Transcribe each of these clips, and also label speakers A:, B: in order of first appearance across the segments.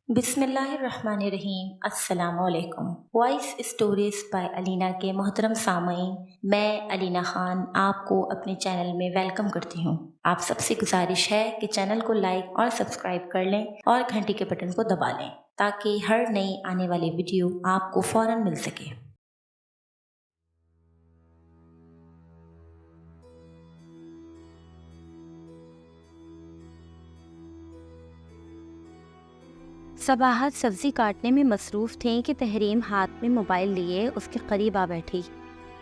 A: بسم اللہ الرحمن الرحیم۔ السلام علیکم۔ وائس اسٹوریز بائی علینا کے محترم سامعین، میں علینا خان آپ کو اپنے چینل میں ویلکم کرتی ہوں۔ آپ سب سے گزارش ہے کہ چینل کو لائک اور سبسکرائب کر لیں اور گھنٹی کے بٹن کو دبا لیں تاکہ ہر نئی آنے والی ویڈیو آپ کو فوراً مل سکے۔
B: صباحت سبزی کاٹنے میں مصروف تھیں کہ تحریم ہاتھ میں موبائل لیے اس کے قریب آ بیٹھی۔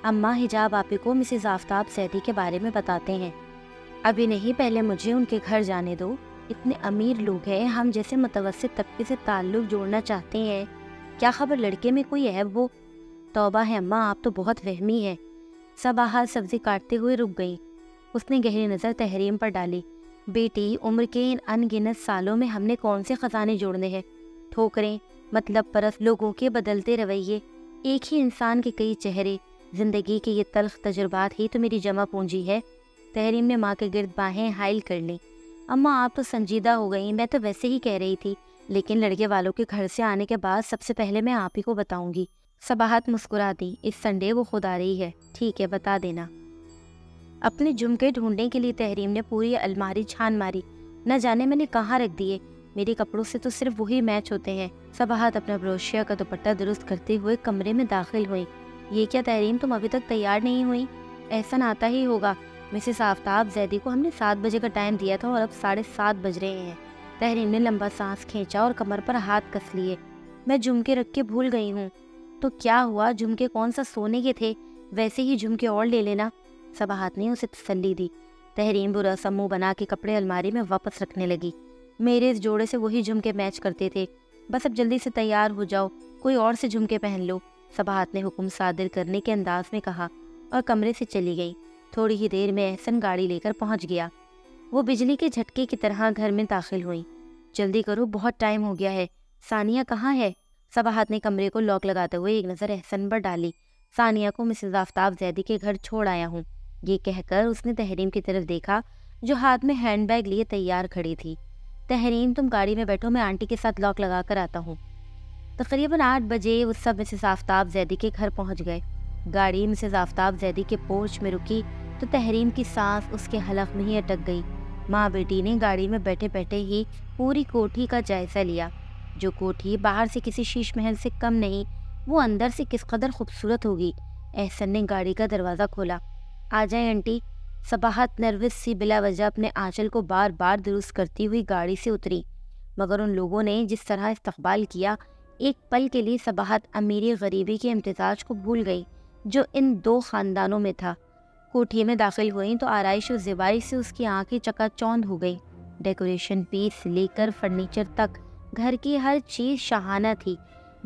B: اماں حجاب آپی کو مسز آفتاب زیدی کے بارے میں بتاتے ہیں۔ ابھی نہیں، پہلے مجھے ان کے گھر جانے دو۔ اتنے امیر لوگ ہیں، ہم جیسے متوسط طبقے سے تعلق جوڑنا چاہتے ہیں، کیا خبر لڑکے میں کوئی عیب ہو؟ توبہ ہے اماں، آپ تو بہت وہمی ہیں۔ صباحت سبزی کاٹتے ہوئے رک گئی۔ اس نے گہری نظر تحریم پر ڈالی۔ بیٹی، عمر کے ان ان گنت سالوں میں ہم نے کون سے خزانے جوڑنے ہیں؟ ٹھوکریں، مطلب پرست لوگوں کے بدلتے رویے، ایک ہی انسان کے کئی چہرے، زندگی کے یہ تلخ تجربات ہی تو میری جمع پونجی ہے۔ تحریم نے ماں کے گرد باہیں حائل کر لیں۔ اماں آپ تو سنجیدہ ہو گئیں، میں تو ویسے ہی کہہ رہی تھی، لیکن لڑکے والوں کے گھر سے آنے کے بعد سب سے پہلے میں آپ ہی کو بتاؤں گی۔ صباحت مسکرا دی۔ اس سنڈے وہ خود آ رہی ہے۔ ٹھیک ہے، بتا دینا۔ اپنے جھمکے ڈھونڈنے کے لیے تحریم نے پوری الماری چھان ماری۔ نہ جانے میں نے کہاں رکھ دیے، میرے کپڑوں سے تو صرف وہی میچ ہوتے ہیں۔ صباحت اپنا بروشیا کا دوپٹہ درست کرتے ہوئے کمرے میں داخل ہوئی۔ یہ کیا تحریم، تم ابھی تک تیار نہیں ہوئی؟ احسن آتا ہی ہوگا، مسز آفتاب زیدی کو ہم نے 7 بجے کا ٹائم دیا تھا اور اب 7:30 بج رہے ہیں۔ تحریم نے لمبا سانس کھینچا اور کمر پر ہاتھ کس لیے۔ میں جھمکے رکھ کے بھول گئی ہوں۔ تو کیا ہوا، جھمکے کون سا سونے کے تھے، ویسے ہی جھمکے اور لے لینا۔ صباحت نے اسے تسلی دی۔ تحریم برا سا منہ بنا کے کپڑے الماری میں واپس رکھنے لگی۔ میرے اس جوڑے سے وہی جھمکے میچ کرتے تھے، بس اب جلدی سے تیار ہو جاؤ، کوئی اور سے جھمکے پہن لو، صباحت نے حکم صادر کرنے کے انداز میں کہا اور کمرے سے چلی گئی۔ تھوڑی ہی دیر میں احسن گاڑی لے کر پہنچ گیا۔ وہ بجلی کے جھٹکے کی طرح گھر میں داخل ہوئی۔ جلدی کرو، بہت ٹائم ہو گیا ہے۔ ثانیہ کہاں ہے؟ صباحت نے کمرے کو لاک لگاتے ہوئے ایک نظر احسن پر ڈالی۔ ثانیہ کو مسز آفتاب زیدی کے گھر چھوڑ آیا ہوں، یہ کہہ کر اس نے تحریم کی طرف دیکھا جو ہاتھ میں ہینڈ بیگ لیے تیار کھڑی تھی۔ تحریم، تم گاڑی میں بیٹھو، میں آنٹی کے ساتھ لاک لگا کر آتا ہوں۔ تقریباً 8 بجے وہ سب مسز آفتاب زیدی کے گھر پہنچ گئے۔ گاڑی مسز آفتاب زیدی کے پورچ میں رکی تو تحریم کی سانس اس کے حلق میں ہی اٹک گئی۔ ماں بیٹی نے گاڑی میں بیٹھے بیٹھے ہی پوری کوٹھی کا جائزہ لیا۔ جو کوٹھی باہر سے کسی شیش محل سے کم نہیں، وہ اندر سے کس قدر خوبصورت ہوگی۔ احسن نے گاڑی کا دروازہ کھولا۔ آ جائیں آنٹی۔ صباحت نروس سی بلا وجہ اپنے آنچل کو بار بار درست کرتی ہوئی گاڑی سے اتری، مگر ان لوگوں نے جس طرح استقبال کیا، ایک پل کے لیے صباحت امیری غریبی کے امتزاج کو بھول گئی جو ان دو خاندانوں میں تھا۔ کوٹھی میں داخل ہوئیں تو آرائش و زیبائی سے اس کی آنکھیں چکا چوندھ ہو گئی۔ ڈیکوریشن پیس سے لے کر فرنیچر تک گھر کی ہر چیز شاہانہ تھی۔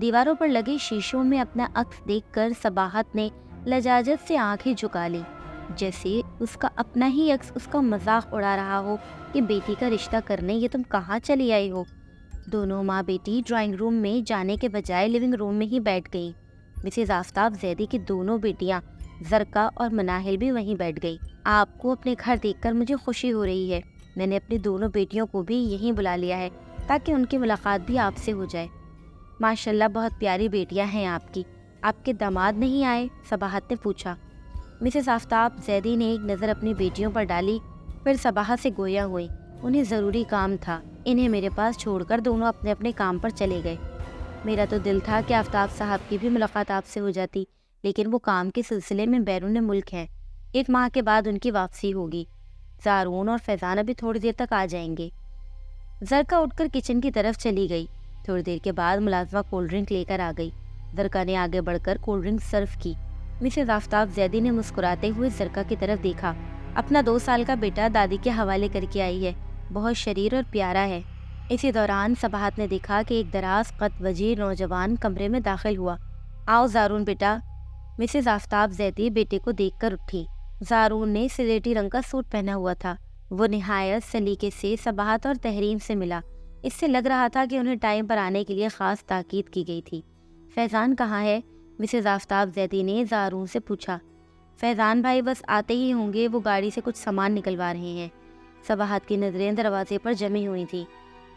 B: دیواروں پر لگے شیشوں میں اپنا عکس دیکھ کر صباحت نے لجاجت سے آنکھیں جھکا لی، جیسے اس کا اپنا ہی عکس اس کا مذاق اڑا رہا ہو کہ بیٹی کا رشتہ کرنے یہ تم کہاں چلی آئی ہو۔ دونوں ماں بیٹی ڈرائنگ روم میں جانے کے بجائے لیونگ روم میں ہی بیٹھ گئیں۔ مسز آفتاب زیدی کی دونوں بیٹیاں زرقا اور مناہل بھی وہیں بیٹھ گئی۔ آپ کو اپنے گھر دیکھ کر مجھے خوشی ہو رہی ہے، میں نے اپنی دونوں بیٹیوں کو بھی یہیں بلا لیا ہے تاکہ ان کی ملاقات بھی آپ سے ہو جائے۔ ماشاءاللہ، بہت پیاری بیٹیاں ہیں آپ کی۔ آپ کے داماد نہیں آئے؟ صباحت نے پوچھا۔ مسز آفتاب زیدی نے ایک نظر اپنی بیٹیوں پر ڈالی، پھر صباحت سے گویا ہوئی۔ انہیں ضروری کام تھا، انہیں میرے پاس چھوڑ کر دونوں اپنے اپنے کام پر چلے گئے۔ میرا تو دل تھا کہ آفتاب صاحب کی بھی ملاقات آپ سے ہو جاتی، لیکن وہ کام کے سلسلے میں بیرون ملک ہیں۔ 1 ماہ کے بعد ان کی واپسی ہوگی۔ زارون اور فیضان ابھی تھوڑی دیر تک آ جائیں گے۔ زرقا اٹھ کر کچن کی طرف چلی گئی۔ تھوڑی دیر کے بعد ملازمہ کولڈ ڈرنک لے کر آ گئی۔ زرقا نے آگے بڑھ کر کولڈ ڈرنک سرو کی۔ مسز آفتاب زیدی نے مسکراتے ہوئے زرقا کی طرف دیکھا۔ اپنا 2 سال کا بیٹا دادی کے حوالے کر کے آئی ہے، بہت شریر اور پیارا ہے۔ اسی دوران صباحت نے دیکھا کہ ایک دراز قد وجیز نوجوان کمرے میں داخل ہوا۔ آؤ زارون بیٹا۔ مسز آفتاب زیدی بیٹے کو دیکھ کر اٹھی۔ زارون نے سلیٹی رنگ کا سوٹ پہنا ہوا تھا۔ وہ نہایت سلیقے سے صباحت اور تحریم سے ملا۔ اس سے لگ رہا تھا کہ انہیں ٹائم پر آنے کے لیے خاص تاکید کی گئی تھی۔ فیضان کہاں ہے؟ مسز آفتاب زیدی نے زارون سے پوچھا۔ فیضان بھائی بس آتے ہی ہوں گے، وہ گاڑی سے کچھ سامان نکلوا رہے ہیں۔ صباحت کی نظریں دروازے پر جمی ہوئی تھی۔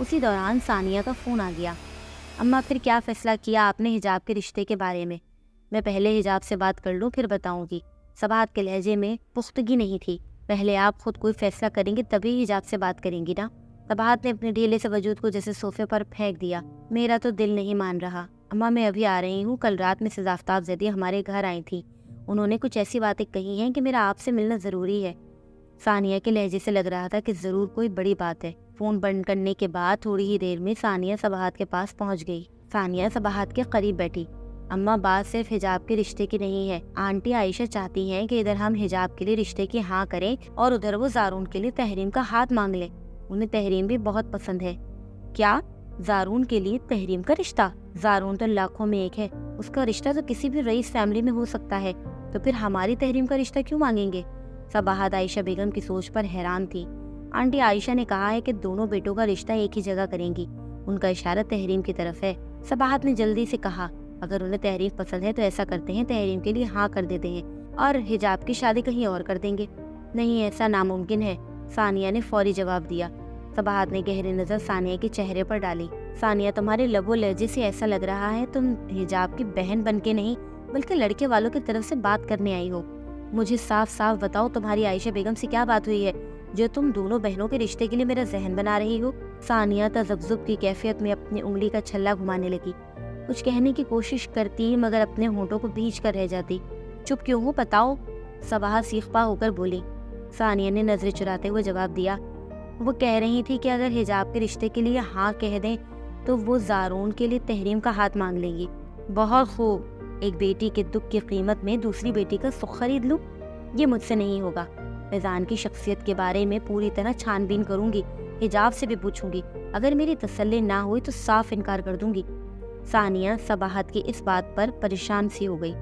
B: اسی دوران ثانیہ کا فون آ گیا۔ اماں پھر کیا فیصلہ کیا آپ نے حجاب کے رشتے کے بارے میں؟ میں پہلے حجاب سے بات کر لوں پھر بتاؤں گی۔ سباہت کے لہجے میں پختگی نہیں تھی۔ پہلے آپ خود کوئی فیصلہ کریں گی تبھی حجاب سے بات کریں گی نا؟ سباہت نے اپنے ڈھیلے سے وجود کو جیسے صوفے پر پھینک دیا۔ میرا تو دل نہیں مان رہا۔ اماں میں ابھی آ رہی ہوں۔ کل رات مسز آفتاب زیدی ہمارے گھر آئی تھی۔ انہوں نے کچھ ایسی باتیں کہی ہیں کہ میرا آپ سے ملنا ضروری ہے۔ ثانیہ کے لہجے سے لگ رہا تھا کہ ضرور کوئی بڑی بات ہے۔ فون بند کرنے کے بعد تھوڑی ہی دیر میں ثانیہ سباہت کے پاس پہنچ گئی۔ ثانیہ سباہت کے قریب بیٹھی۔ اماں بات صرف حجاب کے رشتے کی نہیں ہے۔ آنٹی عائشہ چاہتی ہیں کہ ادھر ہم حجاب کے لیے رشتے کی ہاں کریں اور ادھر وہ زارون کے لیے تحریم کا ہاتھ مانگ لیں۔ انہیں تحریم بھی بہت پسند ہے۔ کیا؟ زارون کے لیے تحریم کا رشتہ؟ زارون تو لاکھوں میں ایک ہے۔ اس کا رشتہ تو کسی بھی رئیس فیملی میں ہو سکتا ہے، تو پھر ہماری تحریم کا رشتہ کیوں مانگیں گے؟ سباہت عائشہ بیگم کی سوچ پر حیران تھی۔ آنٹی عائشہ نے کہا ہے کہ دونوں بیٹوں کا رشتہ ایک ہی جگہ کریں گی۔ ان کا اشارہ تحریم کی طرف ہے۔ سباہت نے جلدی سے کہا، اگر انہیں تحریم پسند ہے تو ایسا کرتے ہیں، تحریم کے لیے ہاں کر دیتے ہیں اور حجاب کی شادی کہیں اور کر دیں گے۔ نہیں، ایسا ناممکن ہے، ثانیہ نے فوری جواب دیا۔ سباہت نے گہری نظر ثانیہ کے چہرے پر ڈالی۔ ثانیہ، تمہارے لب و لہجے سے ایسا لگ رہا ہے تم حجاب کی بہن بن کے نہیں بلکہ لڑکے والوں کی طرف سے بات کرنے آئی ہو۔ مجھے صاف صاف بتاؤ، تمہاری عائشہ بیگم سے کیا بات ہوئی ہے جو تم دونوں بہنوں کے رشتے کے لیے میرا ذہن بنا رہی ہو؟ ثانیہ تذبذب کی کیفیت میں اپنی انگلی کا چھلا گھمانے لگی۔ کچھ کہنے کی کوشش کرتی مگر اپنے ہونٹوں کو بھینچ کر رہ جاتی۔ چپ کیوں ہو؟ بتاؤ، سباہت سیخپا ہو کر بولی۔ ثانیہ نے نظریں چراتے ہوئے جواب دیا، وہ کہہ رہی تھی کہ اگر حجاب کے رشتے کے لیے ہاں کہہ دیں تو وہ زارون کے لیے تحریم کا ہاتھ مانگ لیں گی۔ بہت خوب، ایک بیٹی کے دکھ کی قیمت میں دوسری بیٹی کا سکھ خرید لوں؟ یہ مجھ سے نہیں ہوگا۔ فیضان کی شخصیت کے بارے میں پوری طرح چھان بین کروں گی، حجاب سے بھی پوچھوں گی، اگر میری تسلی نہ ہوئی تو صاف انکار کر دوں گی۔ ثانیہ سباہت کی اس بات پر پریشان سی ہو گئی۔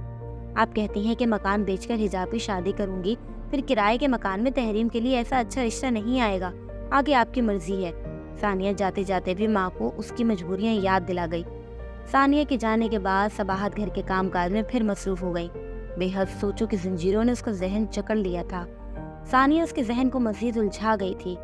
B: آپ کہتی ہیں کہ مکان بیچ کر حجاب کی شادی کروں گی، پھر کرائے کے مکان میں تحریم کے لیے ایسا اچھا رشتہ نہیں آئے گا، آگے آپ کی مرضی ہے۔ ثانیہ جاتے جاتے بھی ماں کو اس کی مجبوریاں یاد دلا گئی۔ ثانیہ کے جانے کے بعد سباہت گھر کے کام کاج میں پھر مصروف ہو گئی۔ بے حد سوچوں کی زنجیروں نے اس کا ذہن جکڑ لیا تھا۔ ثانیہ اس کے ذہن کو مزید الجھا گئی تھی۔